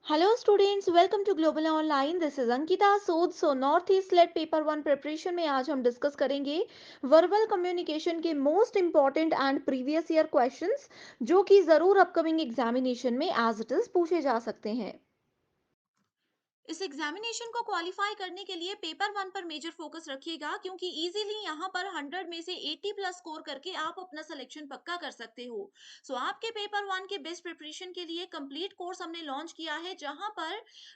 Hello students, welcome to Global Online. This is Ankita Sood. North east let paper one preparation में आज हम discuss करेंगे verbal communication के most important and previous year questions जो कि ज़रूर upcoming examination में एज इट इज़ पूछे जा सकते हैं। इस एग्जामिनेशन को क्वालिफाई करने के लिए पेपर वन पर मेजर फोकस रखिएगा क्योंकि इजीली यहाँ पर 100 में से 80 प्लस स्कोर करके आप अपना सिलेक्शन पक्का कर सकते हो। आपके पेपर वन के बेस्ट प्रिपरेशन के लिए कंप्लीट कोर्स हमने लॉन्च किया है, जहाँ पर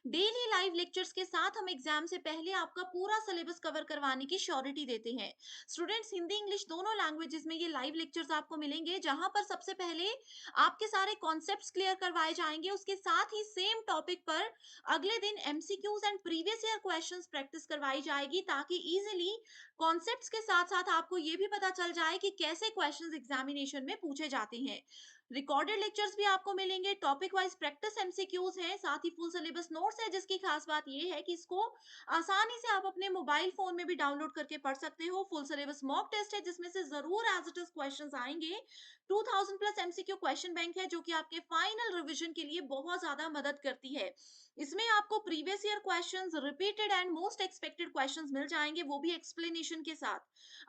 डेली लाइव लेक्चर्स के साथ हम एग्जाम से पहले आपका पूरा सिलेबस कवर करवाने की श्योरिटी देते हैं। स्टूडेंट्स, हिंदी इंग्लिश दोनों लैंग्वेजेस में ये लाइव लेक्चर्स आपको मिलेंगे, जहाँ पर सबसे पहले आपके सारे कॉन्सेप्ट्स क्लियर करवाए जाएंगे। उसके साथ ही सेम टॉपिक पर अगले दिन MCQs and previous year questions practice करवाई जाएगी, ताकि इजीली कॉन्सेप्ट्स के साथ साथ आपको ये भी पता चल जाए कि कैसे क्वेश्चंस एग्जामिनेशन में पूछे जाते हैं। रिकॉर्डेड लेक्चर्स भी आपको मिलेंगे, टॉपिक वाइज प्रैक्टिस एमसीक्यूज हैं, साथ ही फुल सिलेबस नोट्स है, जिसकी खास बात ये है कि इसको आसानी से आप अपने मोबाइल फोन में भी डाउनलोड करके पढ़ सकते हो। फुल सिलेबस मॉक टेस्ट है, जिसमें से जरूर एज इट इज क्वेश्चंस आएंगे। 2000 प्लस एमसीक्यू क्वेश्चन बैंक है, जो कि आपके फाइनल रिवीजन के लिए बहुत ज्यादा मदद करती है। इसमें आपको previous year questions, repeated and most expected questions मिल जाएंगे, वो भी एक्सप्लेनेशन के साथ।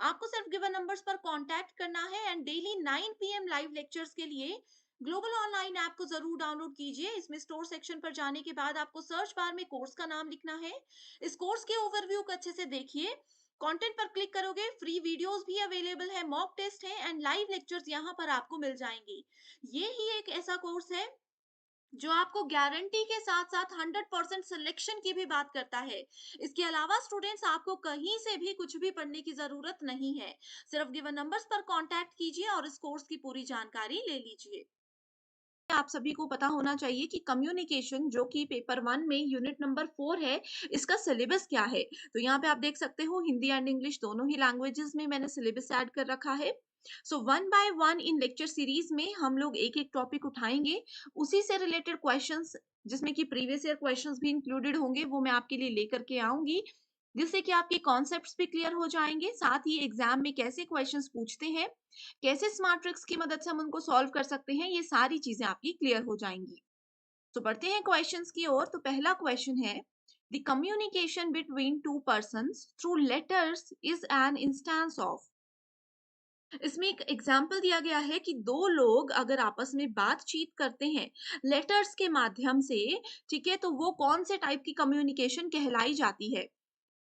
आपको सिर्फ गिवन नंबर्स पर कांटेक्ट करना है and daily 9 PM live lectures के लिए ग्लोबल ऑनलाइन ऐप को जरूर डाउनलोड कीजिए। इसमें स्टोर सेक्शन पर जाने के बाद आपको सर्च बार में कोर्स का नाम लिखना है। इस कोर्स के ओवरव्यू को अच्छे से देखिए। कंटेंट पर क्लिक करोगे, फ्री वीडियोस भी अवेलेबल है, मॉक टेस्ट है एंड लाइव लेक्चर्स यहाँ पर आपको मिल जाएंगे। ये ही एक ऐसा कोर्स है जो आपको गारंटी के साथ साथ 100% सिलेक्शन की भी बात करता है। इसके अलावा स्टूडेंट्स, आपको कहीं से भी कुछ भी पढ़ने की जरूरत नहीं है। सिर्फ गिवन नंबर्स पर कांटेक्ट कीजिए और इस कोर्स की पूरी जानकारी ले लीजिए। आप सभी को पता होना चाहिए कि कम्युनिकेशन, जो कि पेपर वन में यूनिट नंबर 4 है, इसका सिलेबस क्या है। तो यहाँ पे आप देख सकते हो, हिंदी एंड इंग्लिश दोनों ही लैंग्वेजेस में मैंने सिलेबस ऐड कर रखा है। One by one in lecture series में हम लोग एक एक टॉपिक उठाएंगे, उसी से रिलेटेड क्वेश्चंस, जिसमें कि प्रीवियस ईयर क्वेश्चंस भी इंक्लूडेड होंगे, वो मैं आपके लिए लेकर के आऊंगी, जिससे कि आपके कॉन्सेप्ट्स भी क्लियर हो जाएंगे। साथ ही एग्जाम में कैसे क्वेश्चंस पूछते हैं, कैसे स्मार्ट ट्रिक्स की मदद से हम उनको सॉल्व कर सकते हैं, ये सारी चीजें आपकी क्लियर हो जाएंगी। तो बढ़ते हैं क्वेश्चंस की ओर। तो पहला क्वेश्चन है, the communication between two persons through letters is an instance of. इसमें एक एग्जाम्पल दिया गया है कि दो लोग अगर आपस में बातचीत करते हैं लेटर्स के माध्यम से, ठीक है, तो वो कौन से टाइप की कम्युनिकेशन कहलाई जाती है?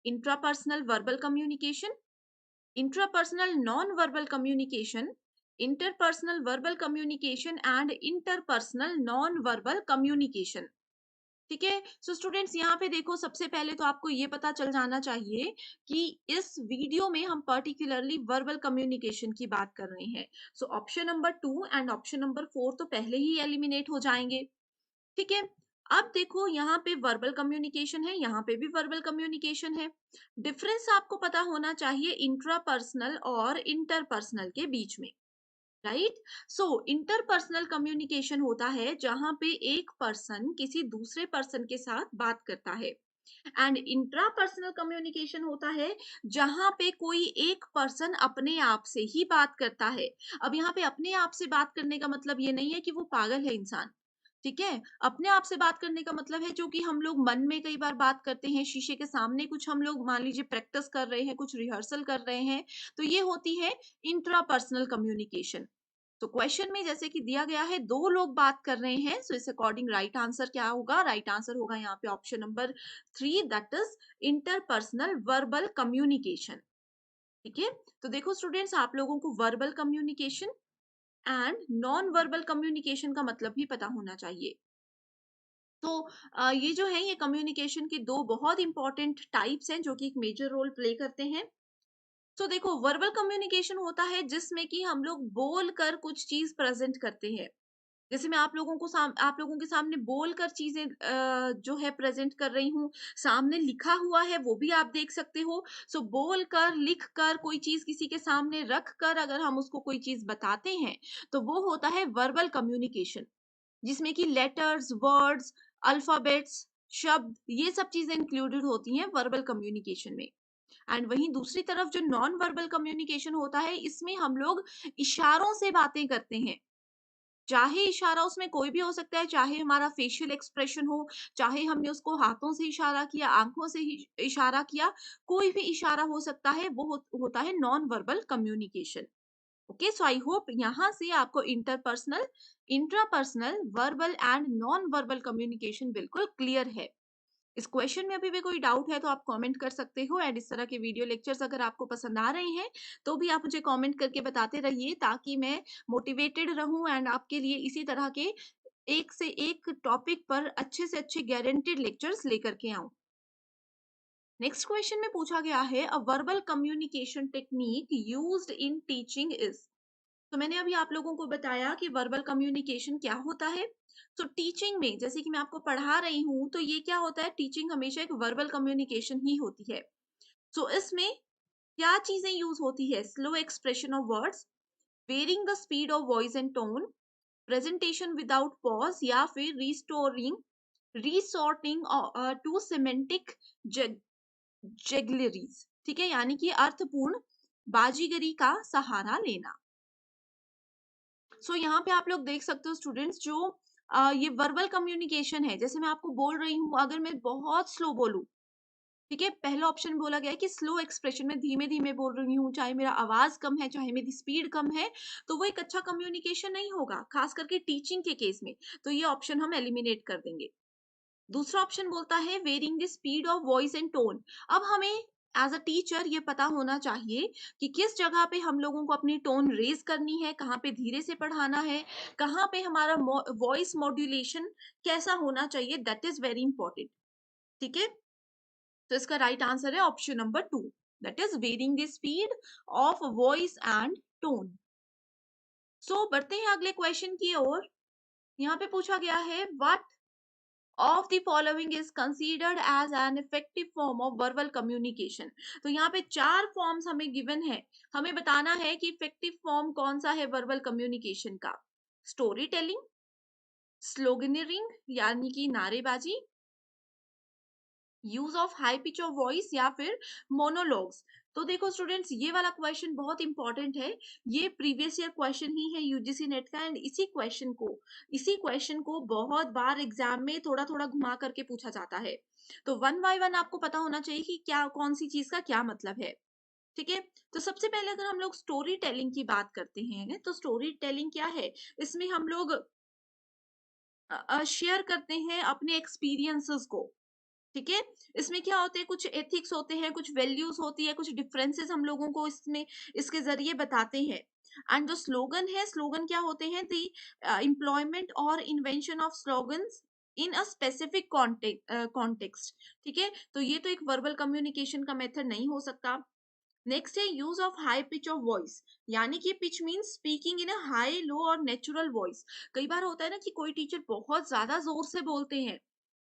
Intrapersonal verbal communication, intrapersonal non verbal communication, interpersonal verbal communication and interpersonal non verbal communication. ठीक है। स्टूडेंट्स, यहाँ पे देखो, सबसे पहले तो आपको ये पता चल जाना चाहिए कि इस वीडियो में हम पर्टिकुलरली वर्बल कम्युनिकेशन की बात कर रहे हैं। Option number 2 and option number 4 तो पहले ही एलिमिनेट हो जाएंगे। ठीक है। अब देखो, यहाँ पे वर्बल कम्युनिकेशन है, यहाँ पे भी वर्बल कम्युनिकेशन है। डिफरेंस आपको पता होना चाहिए इंट्रापर्सनल और इंटरपर्सनल के बीच में, राइट। इंटरपर्सनल कम्युनिकेशन होता है जहां पे एक पर्सन किसी दूसरे पर्सन के साथ बात करता है, एंड इंट्रापर्सनल कम्युनिकेशन होता है जहां पे कोई एक पर्सन अपने आप से ही बात करता है। अब यहाँ पे अपने आप से बात करने का मतलब ये नहीं है कि वो पागल है इंसान। ठीक है। अपने आप से बात करने का मतलब है जो कि हम लोग मन में कई बार बात करते हैं, शीशे के सामने कुछ हम लोग मान लीजिए प्रैक्टिस कर रहे हैं, कुछ रिहर्सल कर रहे हैं, तो ये होती है इंट्रापर्सनल कम्युनिकेशन। तो क्वेश्चन में जैसे कि दिया गया है, दो लोग बात कर रहे हैं, इस अकॉर्डिंग राइट आंसर क्या होगा? राइट आंसर होगा यहाँ पे option number 3, that is interpersonal verbal communication. ठीक है। तो देखो स्टूडेंट्स, आप लोगों को verbal communication and non verbal communication का मतलब भी पता होना चाहिए। तो ये जो है, ये कम्युनिकेशन के दो बहुत इंपॉर्टेंट टाइप्स हैं जो कि एक मेजर रोल प्ले करते हैं। तो देखो, वर्बल कम्युनिकेशन होता है जिसमें कि हम लोग बोल कर कुछ चीज प्रेजेंट करते हैं। जैसे मैं आप लोगों के सामने बोलकर चीजें जो है प्रेजेंट कर रही हूँ, सामने लिखा हुआ है वो भी आप देख सकते हो। बोलकर, लिखकर, कोई चीज किसी के सामने रख कर अगर हम उसको कोई चीज बताते हैं, तो वो होता है वर्बल कम्युनिकेशन, जिसमें कि लेटर्स, वर्ड्स, अल्फाबेट्स, शब्द, ये सब चीजें इंक्लूडेड होती हैं वर्बल कम्युनिकेशन में। एंड वहीं दूसरी तरफ जो नॉन वर्बल कम्युनिकेशन होता है, इसमें हम लोग इशारों से बातें करते हैं। चाहे इशारा उसमें कोई भी हो सकता है, चाहे हमारा फेशियल एक्सप्रेशन हो, चाहे हमने उसको हाथों से इशारा किया, आँखों से ही इशारा किया, कोई भी इशारा हो सकता है, वो होता है non verbal communication. Okay, so I hope यहाँ से आपको interpersonal, intrapersonal, verbal and non verbal communication बिल्कुल क्लियर है। इस क्वेश्चन में अभी भी कोई डाउट है तो आप कमेंट कर सकते हो, एंड इस तरह के वीडियो लेक्चर्स अगर आपको पसंद आ रहे हैं तो भी आप मुझे कमेंट करके बताते रहिए, ताकि मैं मोटिवेटेड रहूं एंड आपके लिए इसी तरह के एक से एक टॉपिक पर अच्छे से अच्छे गारंटेड लेक्चर्स लेकर के आऊं। नेक्स्ट क्वेश्चन में पूछा गया है, a verbal communication technique used in teaching is. तो मैंने अभी आप लोगों को बताया कि वर्बल कम्युनिकेशन क्या होता है। तो टीचिंग में जैसे कि मैं आपको पढ़ा रही हूँ, तो ये क्या होता है, टीचिंग हमेशा एक वर्बल कम्युनिकेशन ही होती है। सो इसमें क्या चीजें यूज होती है, slow expression of words, varying the speed of voice and tone, presentation without pause, या फिर restoring resorting to semantic jugglery. ठीक है, यानी कि अर्थपूर्ण बाजीगरी का सहारा लेना। यहाँ पे आप लोग देख सकते हो स्टूडेंट्स, जो ये वर्बल कम्युनिकेशन है, जैसे मैं आपको बोल रही हूँ, अगर मैं बहुत स्लो बोलूँ, ठीक है, पहला ऑप्शन बोला गया है कि स्लो एक्सप्रेशन में धीमे धीमे बोल रही हूँ, चाहे मेरा आवाज कम है, चाहे मेरी स्पीड कम है, तो वो एक अच्छा कम्युनिकेशन नहीं होगा, खास करके टीचिंग के केस में। तो ये ऑप्शन हम एलिमिनेट कर देंगे। दूसरा ऑप्शन बोलता है varying the speed of voice and tone. अब हमें एज अ टीचर ये पता होना चाहिए कि किस जगह पे हम लोगों को अपनी टोन रेज करनी है, कहाँ पे धीरे से पढ़ाना है, कहाँ पे हमारा वॉइस मॉड्यूलेशन कैसा होना चाहिए, दैट इज वेरी इंपॉर्टेंट। ठीक है, तो इसका राइट आंसर है option number 2, that is varying the speed of voice and tone. बढ़ते हैं अगले क्वेश्चन की ओर। यहाँ पे पूछा गया है, what of the following is considered as an effective form of verbal communication। तो यहाँ पे 4 फॉर्म्स हमें गिवन है, हमें बताना है कि इफेक्टिव फॉर्म कौन सा है वर्बल कम्युनिकेशन का। स्टोरी टेलिंग, स्लोगनरिंग यानी कि नारेबाजी, use of high pitch of voice, या फिर मोनोलॉग्स। तो देखो स्टूडेंट्स, ये वाला क्वेश्चन बहुत इंपॉर्टेंट है, ये प्रीवियस ईयर क्वेश्चन ही है यूजीसी नेट का, एंड इसी क्वेश्चन को बहुत बार एग्जाम में थोड़ा थोड़ा घुमा करके पूछा जाता है। तो वन बाय वन आपको पता होना चाहिए कि क्या कौन सी चीज का क्या मतलब है। ठीक है, तो सबसे पहले अगर हम लोग स्टोरी टेलिंग की बात करते हैं, तो स्टोरी टेलिंग क्या है, इसमें हम लोग शेयर करते हैं अपने एक्सपीरियंसेस को। ठीक है, इसमें क्या होते हैं, कुछ एथिक्स होते हैं, कुछ वैल्यूज होती है, कुछ डिफरेंसेस हम लोगों को इसमें इसके जरिए बताते हैं। एंड जो स्लोगन है, स्लोगन क्या होते हैं, दी एम्प्लॉयमेंट और invention of slogans in a specific context. ठीक है, तो ये तो एक वर्बल कम्युनिकेशन का मेथड नहीं हो सकता। नेक्स्ट है use of high pitch of voice, यानी कि pitch means speaking in a high, low और नेचुरल वॉइस। कई बार होता है ना कि कोई टीचर बहुत ज्यादा जोर से बोलते हैं,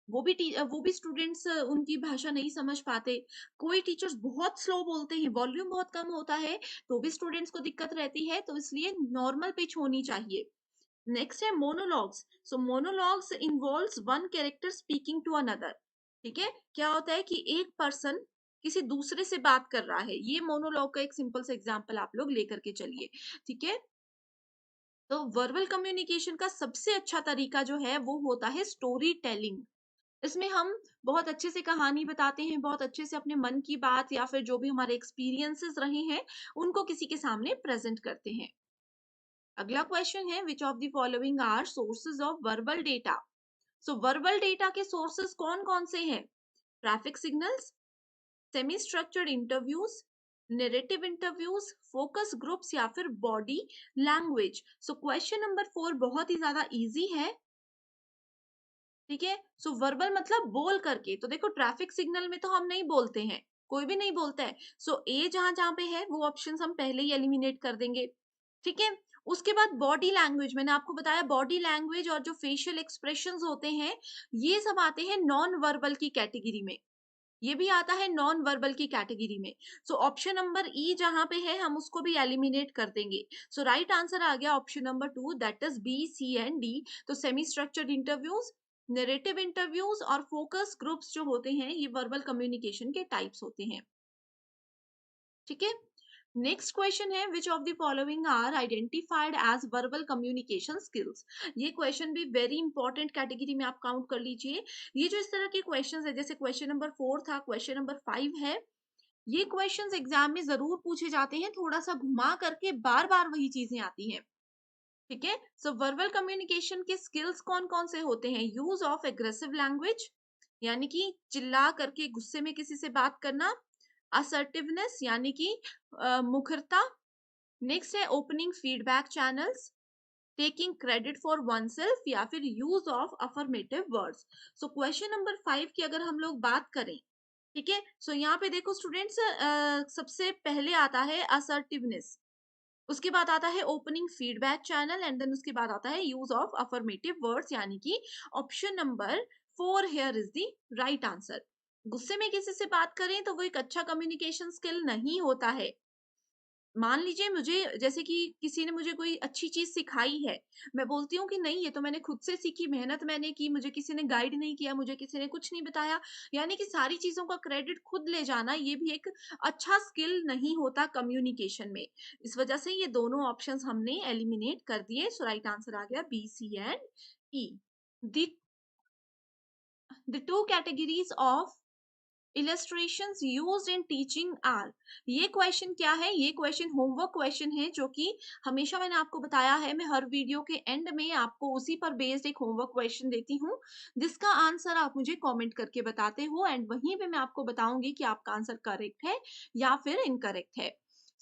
वो भी स्टूडेंट्स उनकी भाषा नहीं समझ पाते। कोई टीचर्स बहुत स्लो बोलते हैं, वॉल्यूम बहुत कम होता है, तो भी स्टूडेंट्स को दिक्कत रहती है, तो इसलिए नॉर्मल पिच होनी चाहिए। नेक्स्ट है monologues. Monologues involves one character speaking to another. ठीक है, क्या होता है कि एक पर्सन किसी दूसरे से बात कर रहा है, ये मोनोलॉग का एक सिंपल सा एग्जांपल आप लोग लेकर के चलिए। ठीक है, तो वर्बल कम्युनिकेशन का सबसे अच्छा तरीका जो है वो होता है स्टोरी टेलिंग। इसमें हम बहुत अच्छे से कहानी बताते हैं, बहुत अच्छे से अपने मन की बात या फिर जो भी हमारे एक्सपीरियंसेस रहे हैं उनको किसी के सामने प्रेजेंट करते हैं। अगला क्वेश्चन है, which of the following are sources of verbal data. Verbal data के सोर्सेज कौन कौन से हैं, traffic signals, semi structured interviews, narrative interviews, focus groups, या फिर बॉडी लैंग्वेज। क्वेश्चन नंबर 4 बहुत ही ज्यादा इजी है। ठीक है, वर्बल मतलब बोल करके, तो देखो ट्रैफिक सिग्नल में तो हम नहीं बोलते हैं, कोई भी नहीं बोलता है। ए जहां जहां पे है वो ऑप्शंस हम पहले ही एलिमिनेट कर देंगे। ठीक है, उसके बाद बॉडी लैंग्वेज, मैंने आपको बताया बॉडी लैंग्वेज और जो फेशियल एक्सप्रेशंस होते हैं, ये सब आते हैं नॉन वर्बल की कैटेगरी में, ये भी आता है नॉन वर्बल की कैटेगरी में। ऑप्शन नंबर ई जहां पे है हम उसको भी एलिमिनेट कर देंगे। राइट आंसर आ गया option number 2, that is B, C and D. तो semi structured interviews, narrative interviews और फोकस ग्रुप्स जो होते हैं, ये वर्बल कम्युनिकेशन के टाइप्स होते हैं। ठीक है, नेक्स्ट क्वेश्चन है, which of the following are identified as verbal communication skills. ये क्वेश्चन भी वेरी इंपॉर्टेंट कैटेगरी में आप काउंट कर लीजिए। ये जो इस तरह के क्वेश्चन है, जैसे क्वेश्चन नंबर 4 था, क्वेश्चन नंबर 5 है, ये क्वेश्चंस एग्जाम में जरूर पूछे जाते हैं, थोड़ा सा घुमा करके बार बार वही चीजें आती हैं। ठीक है, सो वर्बल कम्युनिकेशन के स्किल्स कौन कौन से होते हैं? यूज ऑफ एग्रेसिव लैंग्वेज, यानी कि चिल्ला करके गुस्से में किसी से बात करना। असर्टिवनेस, यानी कि मुखरता। नेक्स्ट है opening feedback channels. Taking credit for one self, या फिर use of affirmative words. So question number 5 की अगर हम लोग बात करें, ठीक है, सो यहाँ पे देखो स्टूडेंट्स, सबसे पहले आता है असर्टिवनेस, उसके बाद आता है opening feedback channel, and then उसके बाद आता है यूज ऑफ अफर्मेटिव वर्ड्स, यानी कि option number 4 here is the right answer. गुस्से में किसी से बात करें तो वो एक अच्छा कम्युनिकेशन स्किल नहीं होता है। मान लीजिए मुझे, जैसे कि किसी ने मुझे कोई अच्छी चीज सिखाई है, मैं बोलती हूँ कि नहीं ये तो मैंने खुद से सीखी, मेहनत मैंने की, मुझे किसी ने गाइड नहीं किया, मुझे किसी ने कुछ नहीं बताया, यानी कि सारी चीजों का क्रेडिट खुद ले जाना, ये भी एक अच्छा स्किल नहीं होता कम्युनिकेशन में। इस वजह से ये दोनों ऑप्शंस हमने एलिमिनेट कर दिए। सो राइट आंसर आ गया B, C and E. The two categories of illustrations used in teaching are। ये क्वेश्चन क्या है? ये क्वेश्चन होमवर्क क्वेश्चन है, जो कि हमेशा मैंने आपको बताया है, मैं हर वीडियो के एंड में आपको उसी पर बेस्ड एक होमवर्क क्वेश्चन देती हूँ, जिसका आंसर आप मुझे कमेंट करके बताते हो, एंड वहीं पे मैं आपको बताऊंगी कि आपका आंसर करेक्ट है या फिर इनकरेक्ट है।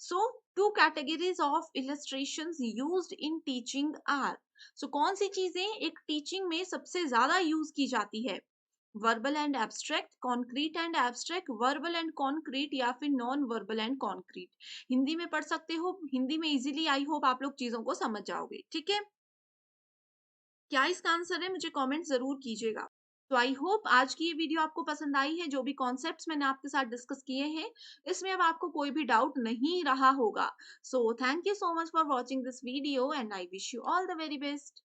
So two categories of illustrations used in teaching are। So कौन सी चीजें एक टीचिंग में सबसे ज्यादा यूज की जाती है? Verbal and abstract, concrete and abstract, verbal and concrete, या फिर non verbal and concrete. Hindi में पढ़ सकते हो, हिंदी में इजीली आई होप आप लोग चीजों को समझ जाओगे। ठीक है, क्या इसका आंसर है? मुझे कमेंट जरूर कीजिएगा। तो आई होप आज की ये वीडियो आपको पसंद आई है। जो भी कॉन्सेप्ट्स मैंने आपके साथ डिस्कस किए हैं, इसमें अब आपको कोई भी डाउट नहीं रहा होगा। So thank you so much for watching this video, and I wish you all the very best.